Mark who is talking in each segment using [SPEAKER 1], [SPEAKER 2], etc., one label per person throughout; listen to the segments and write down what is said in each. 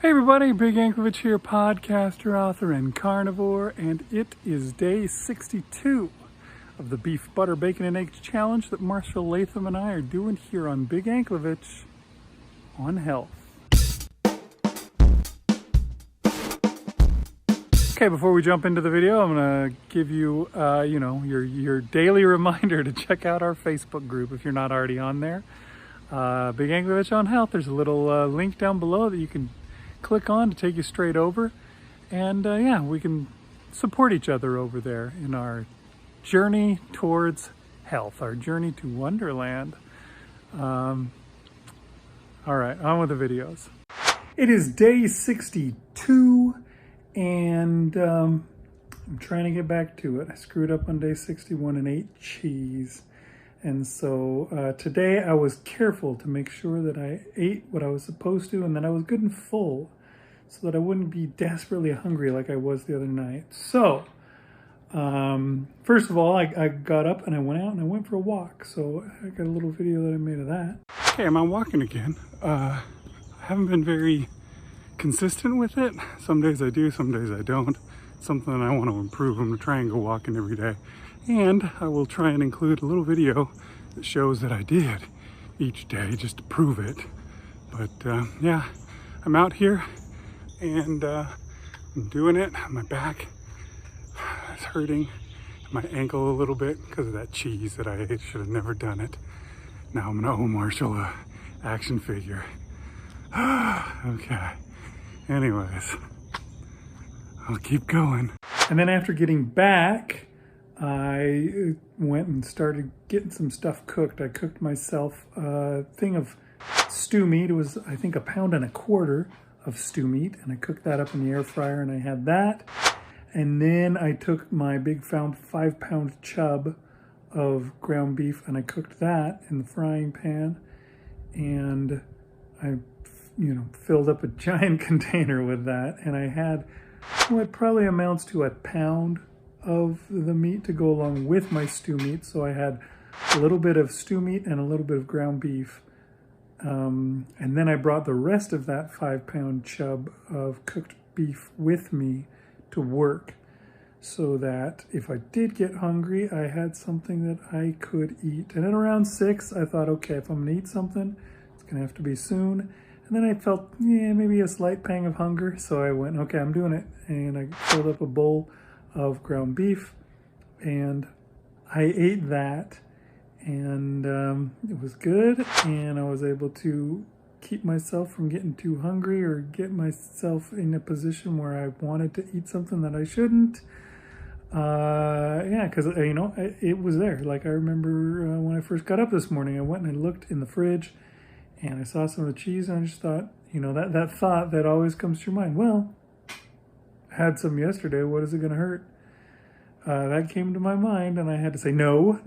[SPEAKER 1] Hey everybody, Big Anklevich here, podcaster, author, and carnivore, and it is day 62 of the Beef, Butter, Bacon, and Eggs Challenge that Marshall Latham and I are doing here on Big Anklevich on health. Okay, before we jump into the video, I'm going to give you, your daily reminder to check out our Facebook group if you're not already on there. Big Anklevich on health. There's a little link down below that you can click on to take you straight over, and we can support each other over there in our journey towards health, our journey to Wonderland. All right, on with the videos. It is day 62, and I'm trying to get back to it. I screwed up on day 61 and ate cheese. And so today I was careful to make sure that I ate what I was supposed to and that I was good and full so that I wouldn't be desperately hungry like I was the other night. So, first of all, I got up and I went out and I went for a walk. So I got a little video that I made of that. Okay, I'm out walking again. I haven't been very consistent with it. Some days I do, some days I don't. Something I want to improve. I'm going to try and go walking every day. And I will try and include a little video that shows that I did each day just to prove it. But yeah, I'm out here and I'm doing it. My back is hurting, my ankle a little bit because of that cheese that I ate. Should have never done it. Now I'm gonna owe Marshall a action figure. Okay, anyways, I'll keep going. And then after getting back, I went and started getting some stuff cooked. I cooked myself a thing of stew meat. It was, I think, 1.25 pounds of stew meat, and I cooked that up in the air fryer, and I had that. And then I took my big 5-pound chub of ground beef, and I cooked that in the frying pan, and I, filled up a giant container with that, and I had what probably amounts to 1 pound of the meat to go along with my stew meat. So I had a little bit of stew meat and a little bit of ground beef. And then I brought the rest of that 5-pound chub of cooked beef with me to work so that if I did get hungry, I had something that I could eat. And at around 6, I thought, okay, if I'm gonna eat something, it's gonna have to be soon. And then I felt, maybe a slight pang of hunger. So I went, okay, I'm doing it. And I filled up a bowl of ground beef, and I ate that, and it was good, and I was able to keep myself from getting too hungry or get myself in a position where I wanted to eat something that I shouldn't. Because it was there. Like I remember when I first got up this morning, I went and I looked in the fridge and I saw some of the cheese, and I just thought, that thought that always comes to your mind, well, had some yesterday, what is it going to hurt? That came to my mind, and I had to say, no,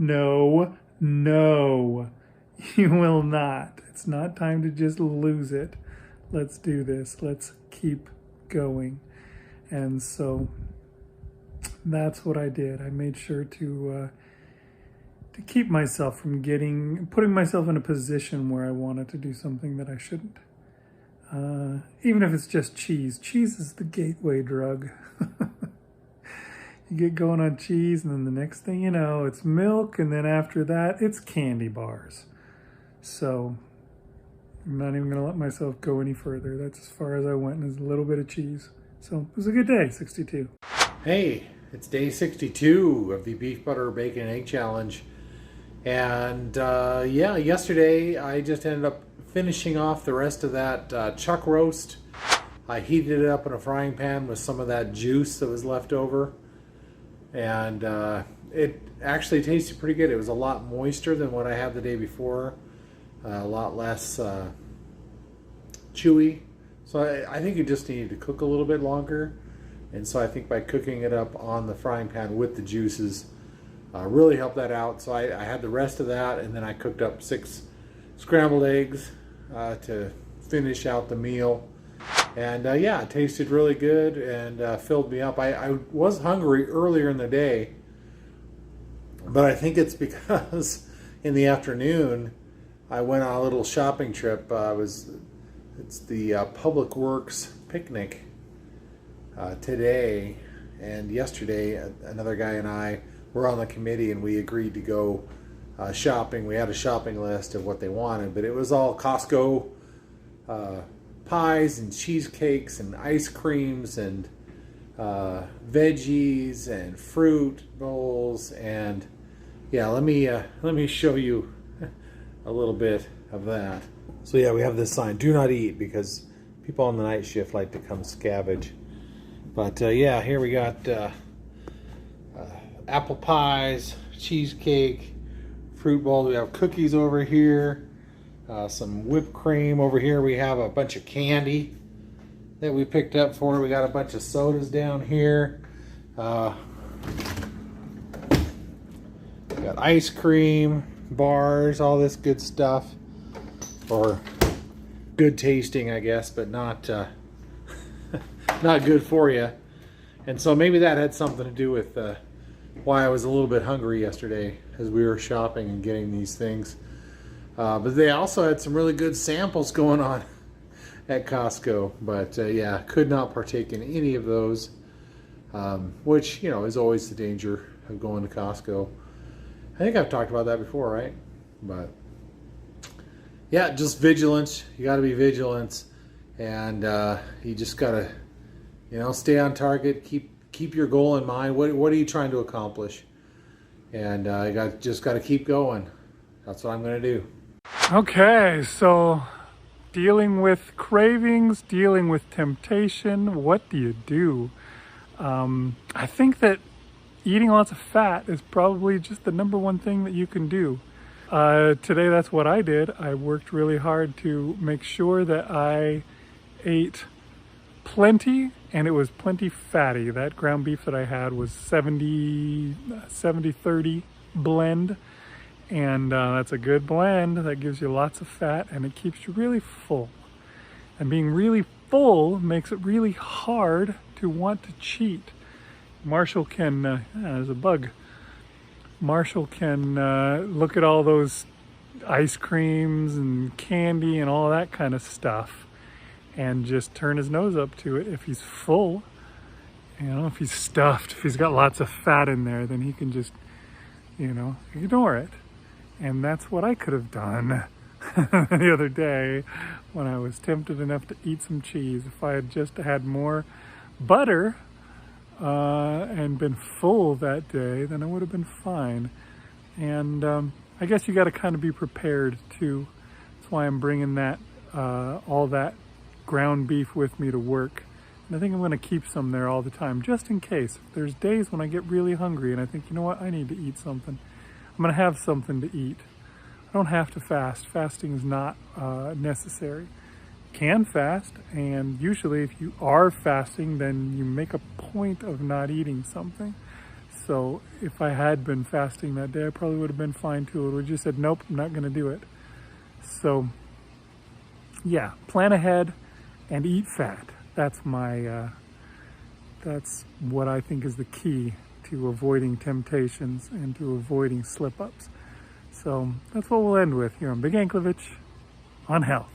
[SPEAKER 1] you will not. It's not time to just lose it. Let's do this. Let's keep going. And so that's what I did. I made sure to keep myself from putting myself in a position where I wanted to do something that I shouldn't. Even if it's just cheese. Cheese is the gateway drug. You get going on cheese, and then the next thing you know, it's milk, and then after that, it's candy bars. So I'm not even going to let myself go any further. That's as far as I went, and it's a little bit of cheese. So it was a good day, 62.
[SPEAKER 2] Hey, it's day 62 of the Beef, Butter, Bacon, and Egg Challenge. And yesterday I just ended up finishing off the rest of that chuck roast. I heated it up in a frying pan with some of that juice that was left over. And it actually tasted pretty good. It was a lot moister than what I had the day before. A lot less chewy. So I think it just needed to cook a little bit longer. And so I think by cooking it up on the frying pan with the juices really helped that out. So I had the rest of that, and then I cooked up 6 scrambled eggs to finish out the meal. And it tasted really good and filled me up. I was hungry earlier in the day, but I think it's because in the afternoon I went on a little shopping trip. It's the Public Works picnic today, and yesterday another guy and I were on the committee, and we agreed to go shopping. We had a shopping list of what they wanted, but it was all Costco pies and cheesecakes and ice creams and veggies and fruit bowls. And yeah, let me show you a little bit of that. So yeah, we have this sign, do not eat, because people on the night shift like to come scavenge. But yeah, here we got apple pies, cheesecake, fruit bowl. We have cookies over here, some whipped cream over here. We have a bunch of candy that we picked up for her. We got a bunch of sodas down here. We got ice cream, bars, all this good stuff. Or good tasting, I guess, but not not good for you. And so maybe that had something to do with why I was a little bit hungry yesterday as we were shopping and getting these things. But they also had some really good samples going on at Costco. But yeah, could not partake in any of those, which, you know, is always the danger of going to Costco. I think I've talked about that before, right? But yeah, just vigilance. You got to be vigilant, and you just got to, you know, stay on target. Keep your goal in mind. What are you trying to accomplish? And just got to keep going. That's what I'm going to do.
[SPEAKER 1] Okay, so dealing with cravings, dealing with temptation, what do you do? I think that eating lots of fat is probably just the #1 thing that you can do. Today, that's what I did. I worked really hard to make sure that I ate plenty, and it was plenty fatty. That ground beef that I had was 70-30 blend, and that's a good blend. That gives you lots of fat, and it keeps you really full. And being really full makes it really hard to want to cheat. Marshall can, there's a bug. Marshall can look at all those ice creams and candy and all that kind of stuff and just turn his nose up to it if he's full. You know, if he's stuffed, if he's got lots of fat in there, then he can just, you know, ignore it. And that's what I could have done the other day when I was tempted enough to eat some cheese. If I had just had more butter and been full that day, then I would have been fine. And I guess you got to kind of be prepared too. That's why I'm bringing that all that ground beef with me to work. And I think I'm going to keep some there all the time, just in case. There's days when I get really hungry and I think, you know what, I need to eat something. I'm going to have something to eat. I don't have to fast. Fasting is not necessary. Can fast, and usually if you are fasting, then you make a point of not eating something. So if I had been fasting that day, I probably would have been fine too. I would have just said, nope, I'm not going to do it. So yeah, plan ahead and eat fat. That's my that's what I think is the key to avoiding temptations and to avoiding slip-ups. So that's what we'll end with here on Big Anklevich on health.